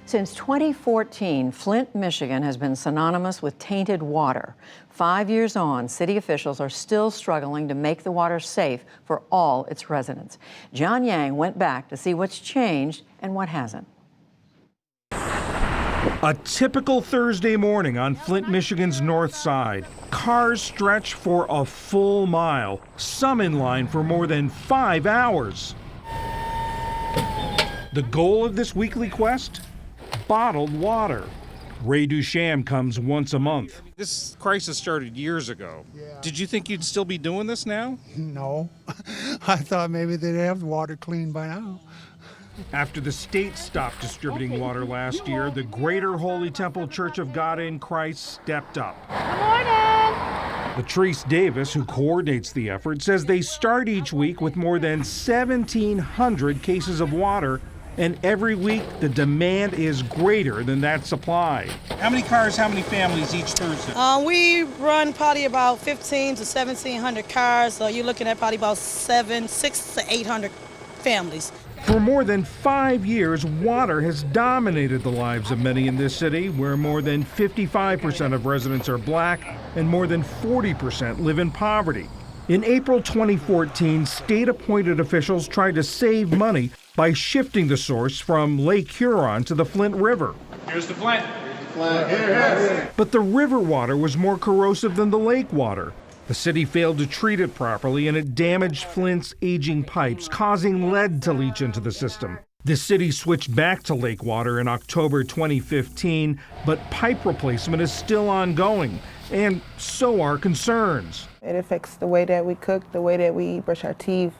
Since 2014, Flint, Michigan has been synonymous with tainted water. 5 years on, city officials are still struggling to make the water safe for all its residents. John Yang went back to see what's changed and what hasn't. A typical Thursday morning on Flint, Michigan's north side. Cars stretch for a full mile, some in line for more than 5 hours. The goal of this weekly quest? Bottled water. Ray Dusham comes once a month. This crisis started years ago. Yeah. Did you think you'd still be doing this now? No. I thought maybe they'd have water clean by now. After the state stopped distributing water last year, the Greater Holy Temple Church of God in Christ stepped up. Good morning. Latrice Davis, who coordinates the effort, says they start each week with more than 1,700 cases of water, and every week the demand is greater than that supply. How many cars, how many families each Thursday? We run probably about 1,500 to 1,700 cars, so you're looking at probably about 600 to 800 families. For more than 5 years, water has dominated the lives of many in this city, where more than 55% of residents are black and more than 40% live in poverty. In April 2014, state-appointed officials tried to save money by shifting the source from Lake Huron to the Flint River. Here's the Flint. But the river water was more corrosive than the lake water. The city failed to treat it properly, and it damaged Flint's aging pipes, causing lead to leach into the system. The city switched back to lake water in October 2015, but pipe replacement is still ongoing, and so are concerns. It affects the way that we cook, the way that we brush our teeth,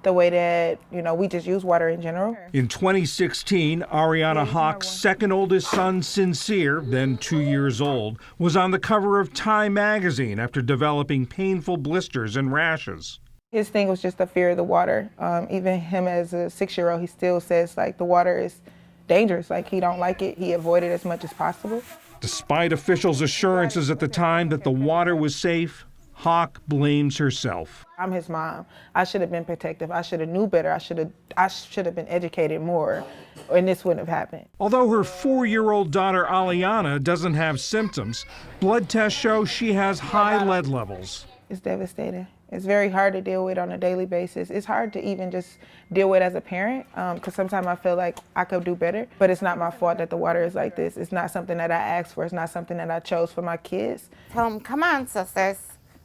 the way that, we just use water in general. In 2016, Ariana Hawk's second oldest son, Sincere, then 2 years old, was on the cover of Time magazine after developing painful blisters and rashes. His thing was just the fear of the water. Even him as a 6-year-old, he still says the water is dangerous. He don't like it. He avoided it as much as possible. Despite officials' assurances at the time that the water was safe, Hawk blames herself. I'm his mom. I should have been protective. I should have knew better. I should have been educated more, and this wouldn't have happened. Although her 4-year-old daughter Aliana doesn't have symptoms, blood tests show she has high lead levels. It's devastating. It's very hard to deal with on a daily basis. It's hard to even just deal with as a parent, because sometimes I feel like I could do better, but it's not my fault that the water is like this. It's not something that I asked for. It's not something that I chose for my kids. Tell them, come on, sisters.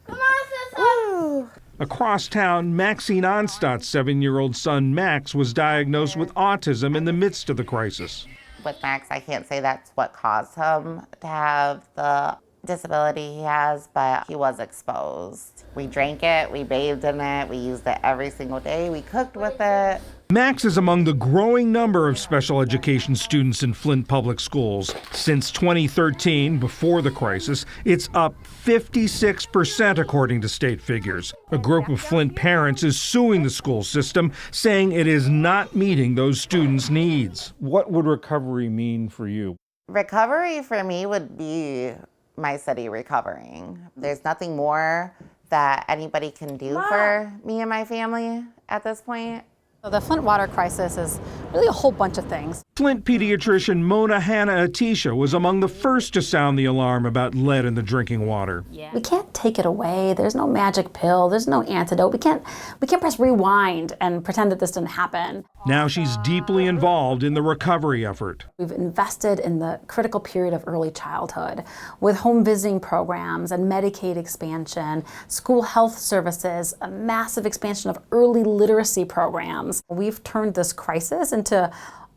Come on, sisters. Across town, Maxine Onstadt's 7-year-old son Max was diagnosed with autism in the midst of the crisis. With Max, I can't say that's what caused him to have the disability he has, but he was exposed. We drank it, we bathed in it, we used it every single day, we cooked with it. Max is among the growing number of special education students in Flint Public Schools. Since 2013, before the crisis, it's up 56% according to state figures. A group of Flint parents is suing the school system, saying it is not meeting those students' needs. What would recovery mean for you? Recovery for me would be my city recovering. There's nothing more that anybody can do for me and my family at this point. So the Flint water crisis is really a whole bunch of things. Flint pediatrician Mona Hanna-Atisha was among the first to sound the alarm about lead in the drinking water. We can't take it away. There's no magic pill. There's no antidote. We can't press rewind and pretend that this didn't happen. Now she's deeply involved in the recovery effort. We've invested in the critical period of early childhood with home visiting programs and Medicaid expansion, school health services, a massive expansion of early literacy programs. We've turned this crisis into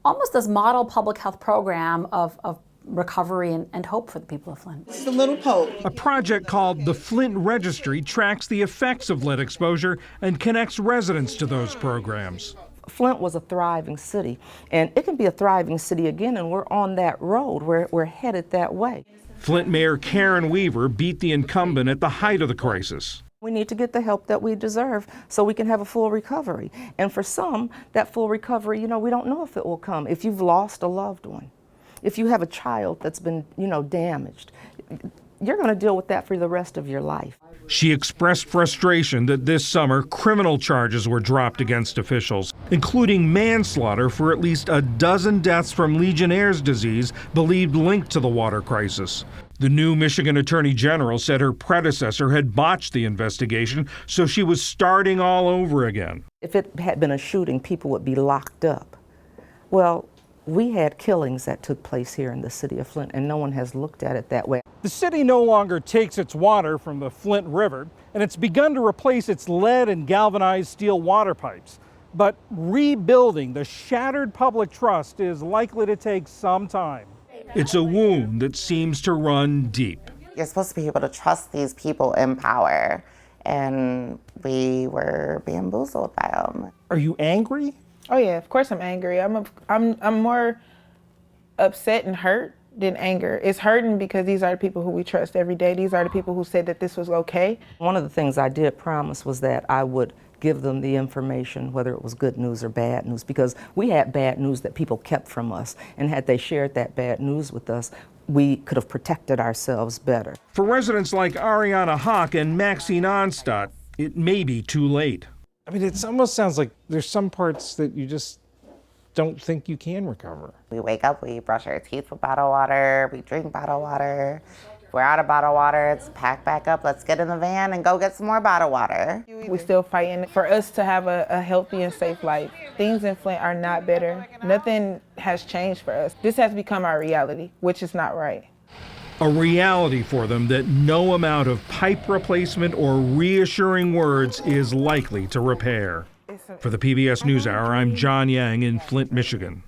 almost this model public health program of recovery and hope for the people of Flint. It's the Little Pope. A project called the Flint Registry tracks the effects of lead exposure and connects residents to those programs. Flint was a thriving city, and it can be a thriving city again, and we're on that road. We're headed that way. Flint Mayor Karen Weaver beat the incumbent at the height of the crisis. We need to get the help that we deserve so we can have a full recovery. And for some, that full recovery, we don't know if it will come. If you've lost a loved one, if you have a child that's been, damaged, you're going to deal with that for the rest of your life. She expressed frustration that this summer criminal charges were dropped against officials. including manslaughter for at least a dozen deaths from Legionnaire's disease believed linked to the water crisis. The new Michigan Attorney General said her predecessor had botched the investigation, so she was starting all over again. If it had been a shooting, people would be locked up. Well, we had killings that took place here in the city of Flint, and no one has looked at it that way. The city no longer takes its water from the Flint River, and it's begun to replace its lead and galvanized steel water pipes. But rebuilding the shattered public trust is likely to take some time. It's a wound that seems to run deep. You're supposed to be able to trust these people in power, and we were bamboozled by them. Are you angry? Oh yeah, of course I'm angry. I'm more upset and hurt than anger. It's hurting because these are the people who we trust every day. These are the people who said that this was okay. One of the things I did promise was that I would give them the information, whether it was good news or bad news, because we had bad news that people kept from us. And had they shared that bad news with us, we could have protected ourselves better. For residents like Ariana Hawk and Maxine Onstadt, it may be too late. I mean, it almost sounds like there's some parts that you just don't think you can recover. We wake up, we brush our teeth with bottled water, we drink bottled water. If we're out of bottled water, it's pack back up, let's get in the van and go get some more bottled water. We're still fighting for us to have a healthy and safe life. Things in Flint are not better. Nothing has changed for us. This has become our reality, which is not right. A reality for them that no amount of pipe replacement or reassuring words is likely to repair. For the PBS NewsHour, I'm John Yang in Flint, Michigan.